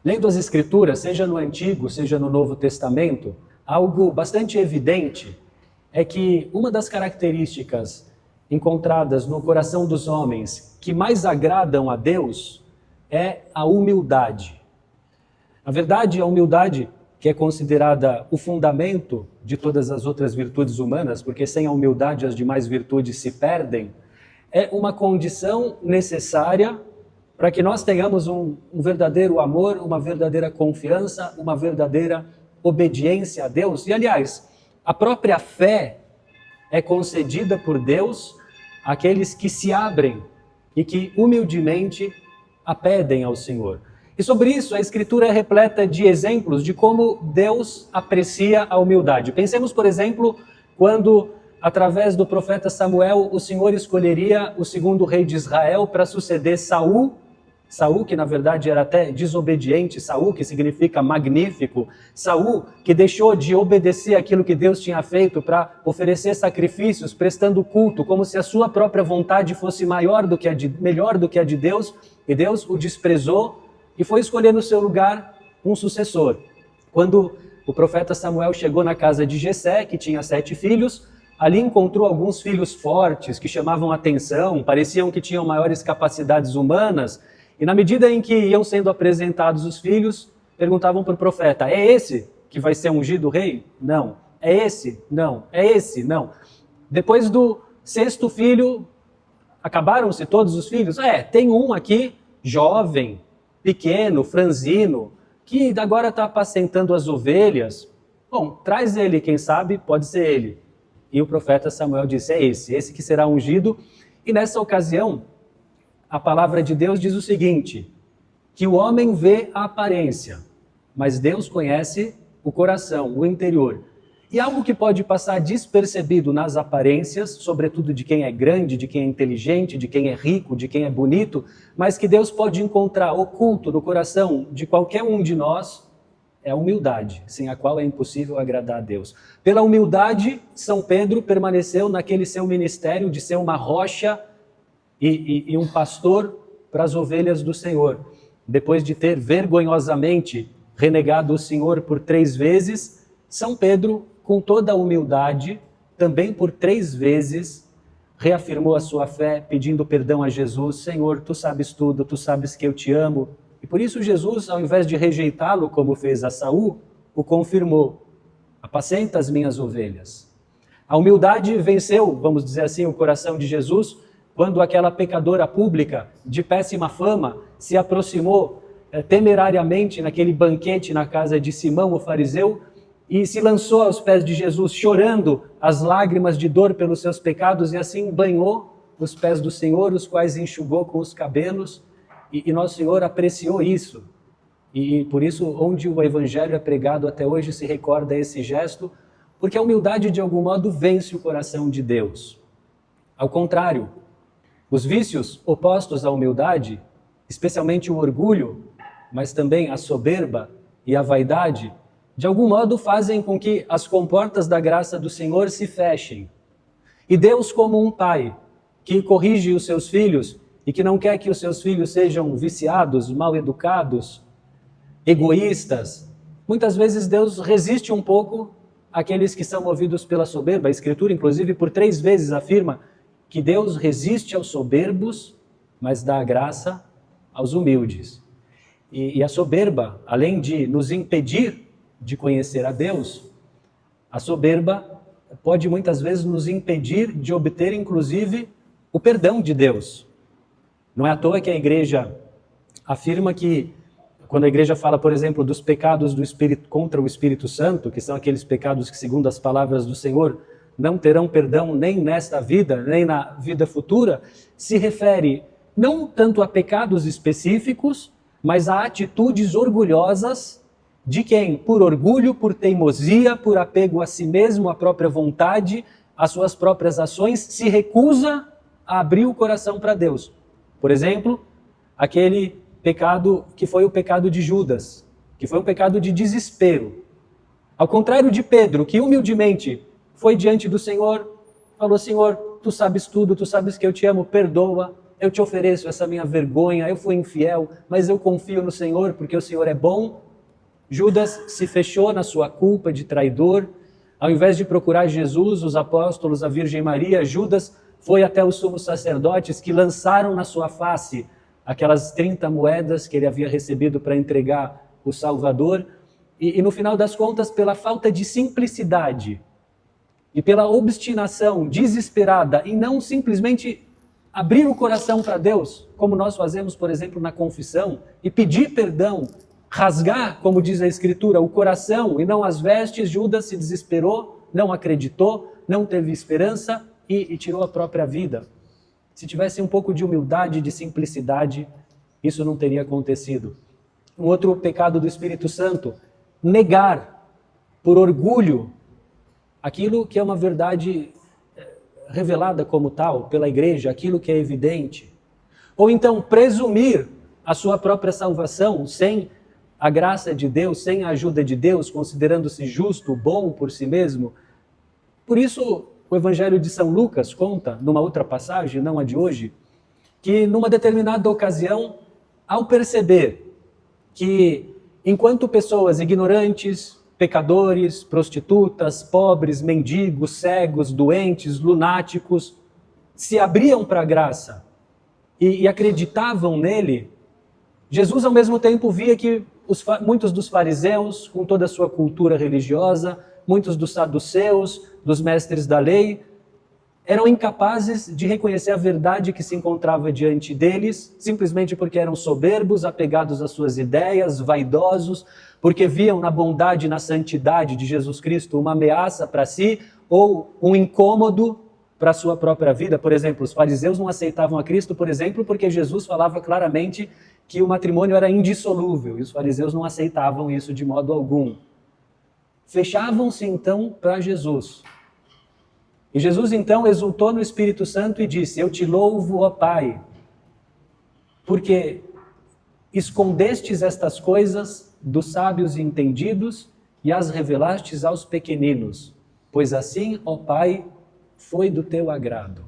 Lendo as Escrituras, seja no Antigo, seja no Novo Testamento, algo bastante evidente é que uma das características encontradas no coração dos homens que mais agradam a Deus é a humildade. Na verdade, a humildade, que é considerada o fundamento de todas as outras virtudes humanas, porque sem a humildade as demais virtudes se perdem, é uma condição necessária para que nós tenhamos um verdadeiro amor, uma verdadeira confiança, uma verdadeira obediência a Deus. E, aliás, a própria fé é concedida por Deus àqueles que se abrem e que humildemente a pedem ao Senhor. E sobre isso, a Escritura é repleta de exemplos de como Deus aprecia a humildade. Pensemos, por exemplo, quando, através do profeta Samuel, o Senhor escolheria o segundo rei de Israel para suceder Saul, que na verdade era até desobediente, Saul, que significa magnífico, Saul, que deixou de obedecer aquilo que Deus tinha feito para oferecer sacrifícios, prestando culto, como se a sua própria vontade fosse melhor do que a de Deus, e Deus o desprezou e foi escolher no seu lugar um sucessor. Quando o profeta Samuel chegou na casa de Jessé, que tinha 7 filhos, ali encontrou alguns filhos fortes, que chamavam atenção, pareciam que tinham maiores capacidades humanas, e na medida em que iam sendo apresentados os filhos, perguntavam para o profeta: é esse que vai ser ungido rei? Não. É esse? Não. É esse? Não. Depois do 6º filho, acabaram-se todos os filhos? Tem um aqui, jovem, pequeno, franzino, que agora está apacentando as ovelhas. Bom, traz ele, quem sabe, pode ser ele. E o profeta Samuel disse: é esse que será ungido. E nessa ocasião, a palavra de Deus diz o seguinte, que o homem vê a aparência, mas Deus conhece o coração, o interior. E algo que pode passar despercebido nas aparências, sobretudo de quem é grande, de quem é inteligente, de quem é rico, de quem é bonito, mas que Deus pode encontrar oculto no coração de qualquer um de nós, é a humildade, sem a qual é impossível agradar a Deus. Pela humildade, São Pedro permaneceu naquele seu ministério de ser uma rocha e um pastor para as ovelhas do Senhor. Depois de ter vergonhosamente renegado o Senhor por 3 vezes, São Pedro, com toda a humildade, também por 3 vezes, reafirmou a sua fé, pedindo perdão a Jesus. Senhor, tu sabes tudo, tu sabes que eu te amo. E por isso Jesus, ao invés de rejeitá-lo, como fez a Saul, o confirmou: apacenta as minhas ovelhas. A humildade venceu, vamos dizer assim, o coração de Jesus, quando aquela pecadora pública, de péssima fama, se aproximou temerariamente naquele banquete na casa de Simão, o fariseu, e se lançou aos pés de Jesus, chorando as lágrimas de dor pelos seus pecados, e assim banhou os pés do Senhor, os quais enxugou com os cabelos, e Nosso Senhor apreciou isso. E por isso, onde o Evangelho é pregado até hoje, se recorda esse gesto, porque a humildade, de algum modo, vence o coração de Deus. Ao contrário, os vícios opostos à humildade, especialmente o orgulho, mas também a soberba e a vaidade, de algum modo fazem com que as comportas da graça do Senhor se fechem. E Deus, como um pai que corrige os seus filhos e que não quer que os seus filhos sejam viciados, mal educados, egoístas, muitas vezes Deus resiste um pouco àqueles que são movidos pela soberba. A Escritura, inclusive, por 3 vezes afirma que Deus resiste aos soberbos, mas dá a graça aos humildes. E a soberba, além de nos impedir de conhecer a Deus, a soberba pode muitas vezes nos impedir de obter, inclusive, o perdão de Deus. Não é à toa que a igreja afirma que, quando a igreja fala, por exemplo, dos pecados do Espírito contra o Espírito Santo, que são aqueles pecados que, segundo as palavras do Senhor, não terão perdão nem nesta vida, nem na vida futura, se refere não tanto a pecados específicos, mas a atitudes orgulhosas de quem, por orgulho, por teimosia, por apego a si mesmo, à própria vontade, às suas próprias ações, se recusa a abrir o coração para Deus. Por exemplo, aquele pecado que foi o pecado de Judas, que foi um pecado de desespero. Ao contrário de Pedro, que humildemente foi diante do Senhor, falou: Senhor, tu sabes tudo, tu sabes que eu te amo, perdoa. eu te ofereço essa minha vergonha, eu fui infiel, mas eu confio no Senhor porque o Senhor é bom. Judas se fechou na sua culpa de traidor. Ao invés de procurar Jesus, os apóstolos, a Virgem Maria, Judas foi até os sumos sacerdotes que lançaram na sua face aquelas 30 moedas que ele havia recebido para entregar o Salvador. E no final das contas, pela falta de simplicidade e pela obstinação desesperada em não simplesmente abrir o coração para Deus, como nós fazemos, por exemplo, na confissão, e pedir perdão, rasgar, como diz a Escritura, o coração e não as vestes, Judas se desesperou, não acreditou, não teve esperança e tirou a própria vida. Se tivesse um pouco de humildade, de simplicidade, isso não teria acontecido. Um outro pecado do Espírito Santo, negar por orgulho aquilo que é uma verdade revelada como tal pela igreja, aquilo que é evidente. Ou então presumir a sua própria salvação sem a graça de Deus, sem a ajuda de Deus, considerando-se justo, bom por si mesmo. Por isso, o Evangelho de São Lucas conta, numa outra passagem, não a de hoje, que numa determinada ocasião, ao perceber que enquanto pessoas ignorantes, pecadores, prostitutas, pobres, mendigos, cegos, doentes, lunáticos, se abriam para a graça e acreditavam nele, Jesus ao mesmo tempo via que muitos dos fariseus, com toda a sua cultura religiosa, muitos dos saduceus, dos mestres da lei, eram incapazes de reconhecer a verdade que se encontrava diante deles, simplesmente porque eram soberbos, apegados às suas ideias, vaidosos, porque viam na bondade e na santidade de Jesus Cristo uma ameaça para si ou um incômodo para a sua própria vida. Por exemplo, os fariseus não aceitavam a Cristo, por exemplo, porque Jesus falava claramente que o matrimônio era indissolúvel, e os fariseus não aceitavam isso de modo algum. Fechavam-se então para Jesus. E Jesus então exultou no Espírito Santo e disse: eu te louvo, ó Pai, porque escondestes estas coisas dos sábios e entendidos e as revelastes aos pequeninos, pois assim, ó Pai, foi do teu agrado.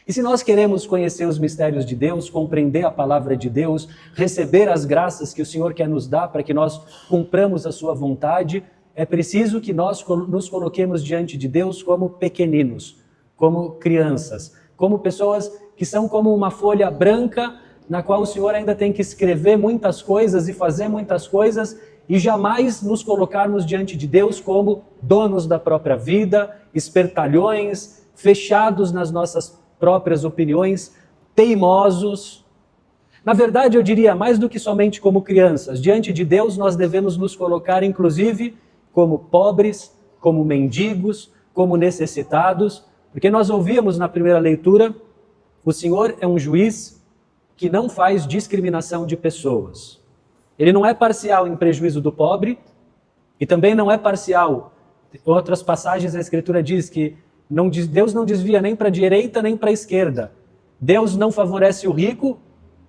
E se nós queremos conhecer os mistérios de Deus, compreender a palavra de Deus, receber as graças que o Senhor quer nos dar para que nós cumpramos a sua vontade, é preciso que nós nos coloquemos diante de Deus como pequeninos, como crianças, como pessoas que são como uma folha branca na qual o Senhor ainda tem que escrever muitas coisas e fazer muitas coisas, e jamais nos colocarmos diante de Deus como donos da própria vida, espertalhões, fechados nas nossas próprias opiniões, teimosos. Na verdade, eu diria, mais do que somente como crianças, diante de Deus nós devemos nos colocar, inclusive, como pobres, como mendigos, como necessitados, porque nós ouvíamos na primeira leitura, o Senhor é um juiz que não faz discriminação de pessoas. Ele não é parcial em prejuízo do pobre e também não é parcial. Em outras passagens a Escritura diz que Deus não desvia nem para a direita nem para a esquerda. Deus não favorece o rico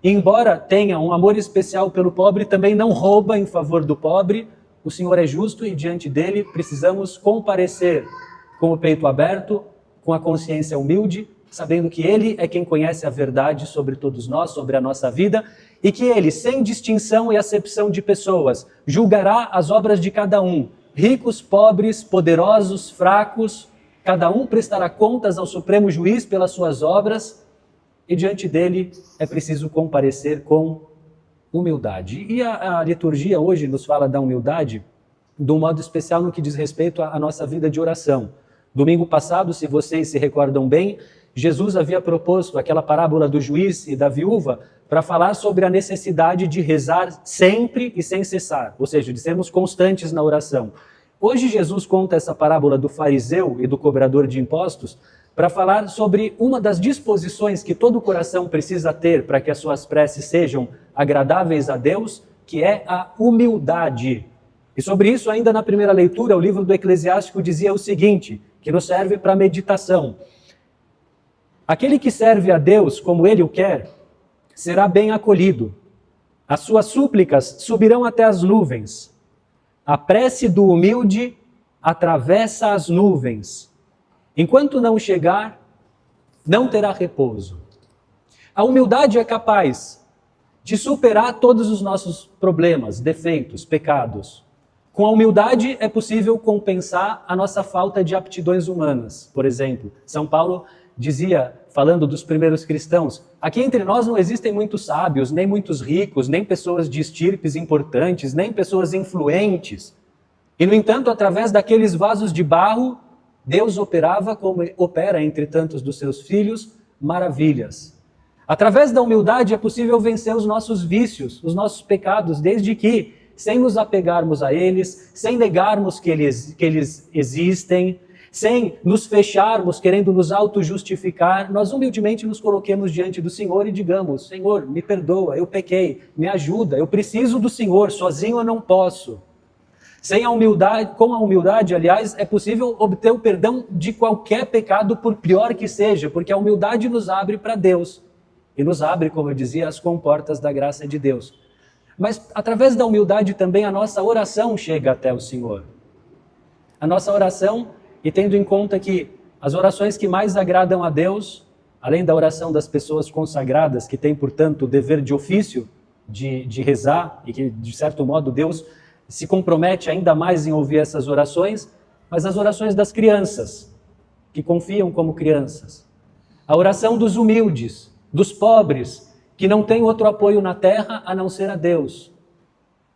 e, embora tenha um amor especial pelo pobre, também não rouba em favor do pobre. O Senhor é justo e diante dele precisamos comparecer com o peito aberto, com a consciência humilde, sabendo que ele é quem conhece a verdade sobre todos nós, sobre a nossa vida, e que ele, sem distinção e acepção de pessoas, julgará as obras de cada um, ricos, pobres, poderosos, fracos, cada um prestará contas ao Supremo Juiz pelas suas obras, e diante dele é preciso comparecer com humildade. E a liturgia hoje nos fala da humildade de um modo especial no que diz respeito à nossa vida de oração. Domingo passado, se vocês se recordam bem, Jesus havia proposto aquela parábola do juiz e da viúva para falar sobre a necessidade de rezar sempre e sem cessar, ou seja, de sermos constantes na oração. Hoje Jesus conta essa parábola do fariseu e do cobrador de impostos para falar sobre uma das disposições que todo coração precisa ter para que as suas preces sejam agradáveis a Deus, que é a humildade. E sobre isso, ainda na primeira leitura, o livro do Eclesiástico dizia o seguinte, que nos serve para meditação. Aquele que serve a Deus como ele o quer, será bem acolhido. As suas súplicas subirão até as nuvens. A prece do humilde atravessa as nuvens. Enquanto não chegar, não terá repouso. A humildade é capaz de superar todos os nossos problemas, defeitos, pecados. Com a humildade é possível compensar a nossa falta de aptidões humanas. Por exemplo, São Paulo dizia, falando dos primeiros cristãos, aqui entre nós não existem muitos sábios, nem muitos ricos, nem pessoas de estirpes importantes, nem pessoas influentes. E, no entanto, através daqueles vasos de barro, Deus operava como opera entre tantos dos seus filhos, maravilhas. Através da humildade é possível vencer os nossos vícios, os nossos pecados, desde que, sem nos apegarmos a eles, sem negarmos que eles existem, sem nos fecharmos, querendo nos auto-justificar, nós humildemente nos coloquemos diante do Senhor e digamos, Senhor, me perdoa, eu pequei, me ajuda, eu preciso do Senhor, sozinho eu não posso. Com a humildade, aliás, é possível obter o perdão de qualquer pecado, por pior que seja, porque a humildade nos abre para Deus. E nos abre, como eu dizia, as comportas da graça de Deus. Mas, através da humildade também, a nossa oração chega até o Senhor. A nossa oração, e tendo em conta que as orações que mais agradam a Deus, além da oração das pessoas consagradas, que têm, portanto, o dever de ofício de rezar, e que, de certo modo, Deus se compromete ainda mais em ouvir essas orações, mas as orações das crianças, que confiam como crianças. A oração dos humildes, dos pobres, que não têm outro apoio na terra a não ser a Deus.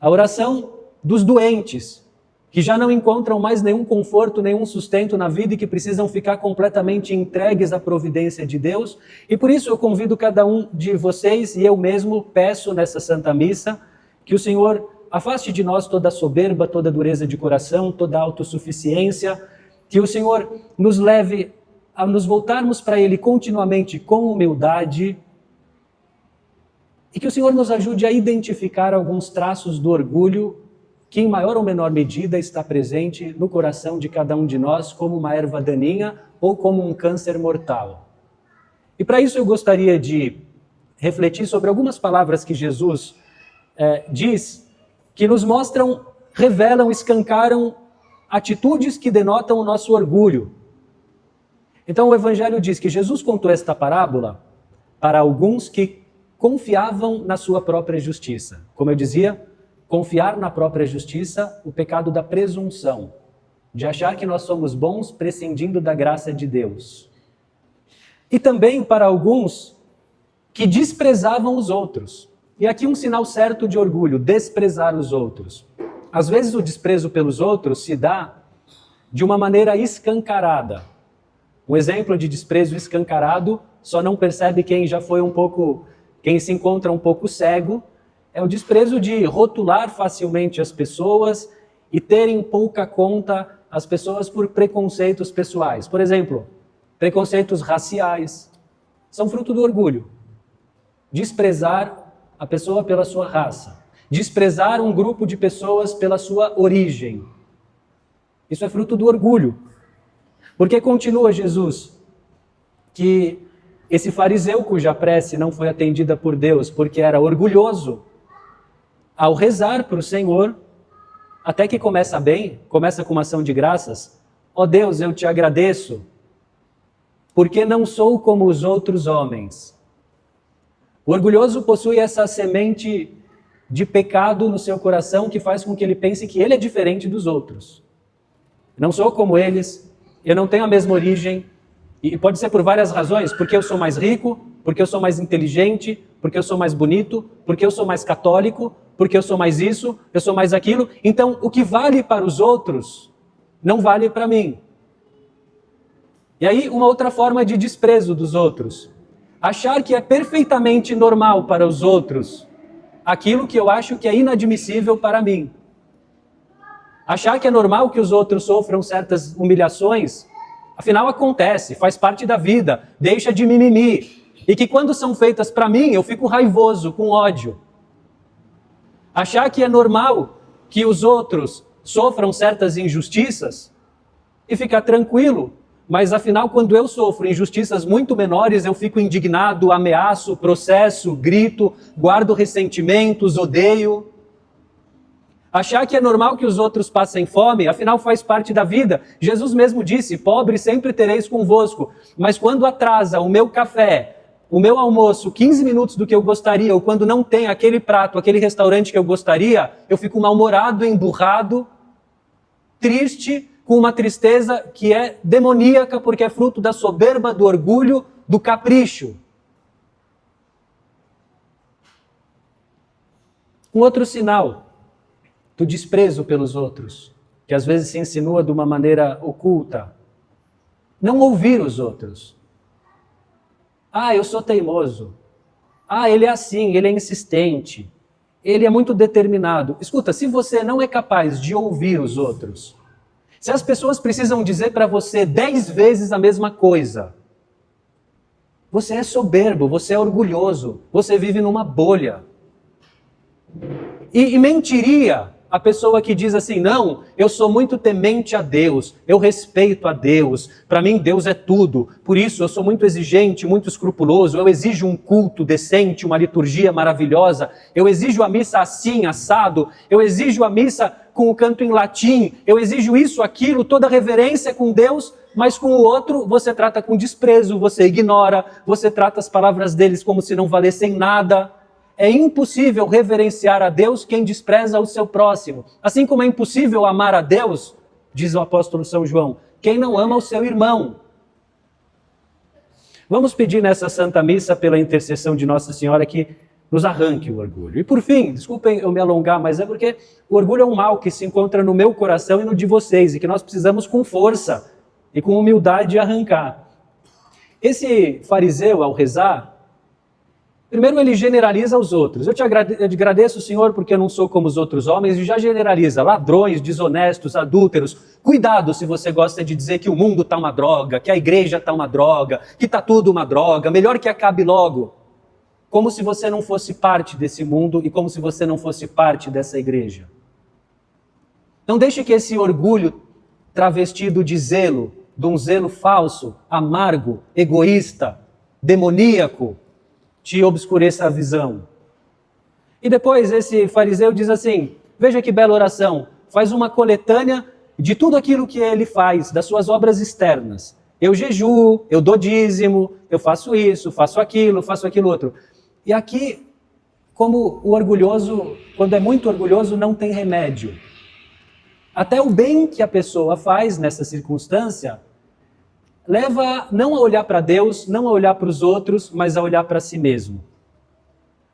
A oração dos doentes, que já não encontram mais nenhum conforto, nenhum sustento na vida e que precisam ficar completamente entregues à providência de Deus. E por isso eu convido cada um de vocês, e eu mesmo peço nessa Santa Missa, que o Senhor afaste de nós toda a soberba, toda a dureza de coração, toda a autossuficiência, que o Senhor nos leve a nos voltarmos para Ele continuamente com humildade e que o Senhor nos ajude a identificar alguns traços do orgulho que, em maior ou menor medida, está presente no coração de cada um de nós como uma erva daninha ou como um câncer mortal. E para isso eu gostaria de refletir sobre algumas palavras que Jesus diz, que nos mostram, revelam, escancaram atitudes que denotam o nosso orgulho. Então o Evangelho diz que Jesus contou esta parábola para alguns que confiavam na sua própria justiça. Como eu dizia, confiar na própria justiça, o pecado da presunção, de achar que nós somos bons prescindindo da graça de Deus. E também para alguns que desprezavam os outros. E aqui um sinal certo de orgulho, desprezar os outros. Às vezes o desprezo pelos outros se dá de uma maneira escancarada. Um exemplo de desprezo escancarado, só não percebe quem já foi quem se encontra um pouco cego, é o desprezo de rotular facilmente as pessoas e terem pouca conta as pessoas por preconceitos pessoais. Por exemplo, preconceitos raciais são fruto do orgulho. Desprezar a pessoa pela sua raça. Desprezar um grupo de pessoas pela sua origem. Isso é fruto do orgulho. Porque continua Jesus que esse fariseu cuja prece não foi atendida por Deus porque era orgulhoso, ao rezar para o Senhor, até que começa bem, começa com uma ação de graças, ó Deus, eu te agradeço, porque não sou como os outros homens. O orgulhoso possui essa semente de pecado no seu coração que faz com que ele pense que ele é diferente dos outros. Não sou como eles, eu não tenho a mesma origem, e pode ser por várias razões, porque eu sou mais rico, porque eu sou mais inteligente, porque eu sou mais bonito, porque eu sou mais católico, porque eu sou mais isso, eu sou mais aquilo. Então, o que vale para os outros, não vale para mim. E aí, uma outra forma de desprezo dos outros. Achar que é perfeitamente normal para os outros aquilo que eu acho que é inadmissível para mim. Achar que é normal que os outros sofram certas humilhações, afinal acontece, faz parte da vida, deixa de mimimi. E que quando são feitas para mim, eu fico raivoso, com ódio. Achar que é normal que os outros sofram certas injustiças e ficar tranquilo. Mas afinal, quando eu sofro injustiças muito menores, eu fico indignado, ameaço, processo, grito, guardo ressentimentos, odeio. Achar que é normal que os outros passem fome, afinal faz parte da vida. Jesus mesmo disse, pobre sempre tereis convosco, mas quando atrasa o meu café, o meu almoço 15 minutos do que eu gostaria, ou quando não tem aquele prato, aquele restaurante que eu gostaria, eu fico mal-humorado, emburrado, triste, com uma tristeza que é demoníaca, porque é fruto da soberba, do orgulho, do capricho. Um outro sinal do desprezo pelos outros, que às vezes se insinua de uma maneira oculta. Não ouvir os outros. Ah, eu sou teimoso. Ah, ele é assim, ele é insistente. Ele é muito determinado. Escuta, se você não é capaz de ouvir os outros, se as pessoas precisam dizer para você 10 vezes a mesma coisa, você é soberbo, você é orgulhoso, você vive numa bolha. E mentiria a pessoa que diz assim, não, eu sou muito temente a Deus, eu respeito a Deus, para mim Deus é tudo, por isso eu sou muito exigente, muito escrupuloso, eu exijo um culto decente, uma liturgia maravilhosa, eu exijo a missa assim, assado, eu exijo a missa com o canto em latim, eu exijo isso, aquilo, toda reverência com Deus, mas com o outro você trata com desprezo, você ignora, você trata as palavras deles como se não valessem nada. É impossível reverenciar a Deus quem despreza o seu próximo. Assim como é impossível amar a Deus, diz o apóstolo São João, quem não ama o seu irmão. Vamos pedir nessa Santa Missa, pela intercessão de Nossa Senhora, que nos arranque o orgulho. E por fim, desculpem eu me alongar, mas é porque o orgulho é um mal que se encontra no meu coração e no de vocês, e que nós precisamos com força e com humildade arrancar. Esse fariseu, ao rezar, primeiro ele generaliza os outros. Eu te agradeço, Senhor, porque eu não sou como os outros homens, e já generaliza ladrões, desonestos, adúlteros. Cuidado se você gosta de dizer que o mundo está uma droga, que a igreja está uma droga, que está tudo uma droga, melhor que acabe logo. Como se você não fosse parte desse mundo e como se você não fosse parte dessa igreja. Não deixe que esse orgulho travestido de zelo, de um zelo falso, amargo, egoísta, demoníaco, te obscureça a visão. E depois esse fariseu diz assim, veja que bela oração, faz uma coletânea de tudo aquilo que ele faz, das suas obras externas. Eu jejuo, eu dou dízimo, eu faço isso, faço aquilo outro. E aqui, como o orgulhoso, quando é muito orgulhoso, não tem remédio. Até o bem que a pessoa faz nessa circunstância leva não a olhar para Deus, não a olhar para os outros, mas a olhar para si mesmo.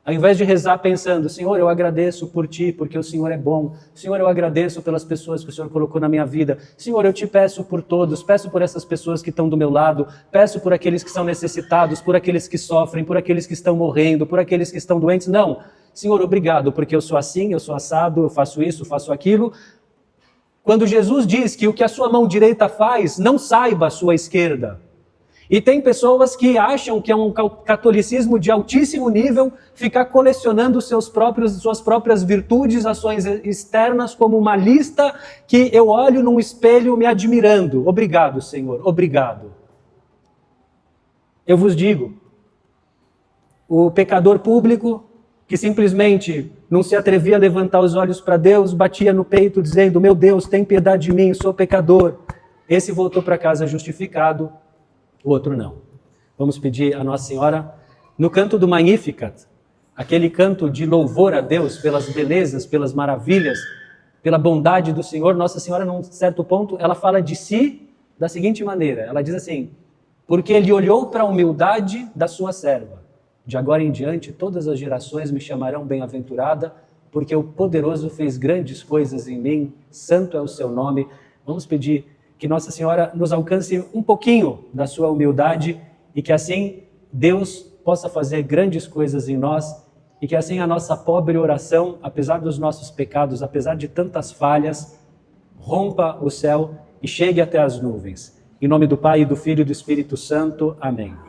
Ao invés de rezar pensando, Senhor, eu agradeço por Ti, porque o Senhor é bom. Senhor, eu agradeço pelas pessoas que o Senhor colocou na minha vida. Senhor, eu te peço por todos, peço por essas pessoas que estão do meu lado, peço por aqueles que são necessitados, por aqueles que sofrem, por aqueles que estão morrendo, por aqueles que estão doentes. Não, Senhor, obrigado, porque eu sou assim, eu sou assado, eu faço isso, faço aquilo. Quando Jesus diz que o que a sua mão direita faz, não saiba a sua esquerda. E tem pessoas que acham que é um catolicismo de altíssimo nível ficar colecionando suas próprias virtudes, ações externas como uma lista que eu olho num espelho me admirando. Obrigado, Senhor, obrigado. Eu vos digo, o pecador público que simplesmente não se atrevia a levantar os olhos para Deus, batia no peito dizendo, meu Deus, tem piedade de mim, sou pecador. Esse voltou para casa justificado, o outro não. Vamos pedir a Nossa Senhora, no canto do Magnificat, aquele canto de louvor a Deus pelas belezas, pelas maravilhas, pela bondade do Senhor, Nossa Senhora, num certo ponto, ela fala de si da seguinte maneira, ela diz assim, porque ele olhou para a humildade da sua serva. De agora em diante, todas as gerações me chamarão bem-aventurada, porque o poderoso fez grandes coisas em mim, santo é o seu nome. Vamos pedir que Nossa Senhora nos alcance um pouquinho da sua humildade e que assim Deus possa fazer grandes coisas em nós e que assim a nossa pobre oração, apesar dos nossos pecados, apesar de tantas falhas, rompa o céu e chegue até as nuvens. Em nome do Pai, do Filho e do Espírito Santo. Amém.